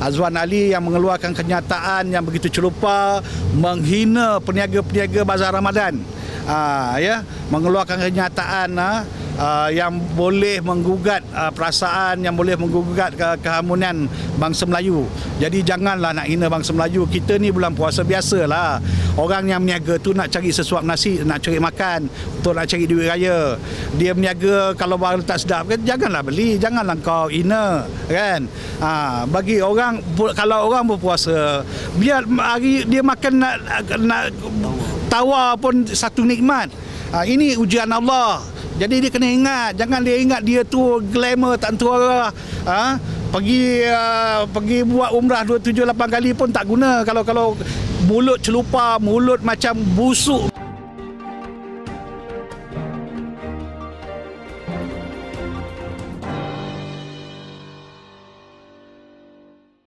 Azwan Ali yang mengeluarkan kenyataan yang begitu celupa, menghina peniaga-peniaga Bazar Ramadan. Ya, mengeluarkan kenyataan yang boleh menggugat perasaan, yang boleh menggugat keharmonian bangsa Melayu. Jadi janganlah nak hina bangsa Melayu. Kita ni bulan puasa biasalah. Orang yang berniaga tu nak cari sesuap nasi, nak cari makan, untuk nak cari duit raya. Dia berniaga kalau barang tak sedap kan, janganlah beli, janganlah kau hina, kan? Bagi orang, kalau orang berpuasa, biar hari dia makan nak tawar pun satu nikmat. Ini ujian Allah. Jadi dia kena ingat, jangan dia ingat dia tu glamour tak tentu arah. Pergi buat umrah 2, 7, 8 kali pun tak guna kalau mulut celupa, mulut macam busuk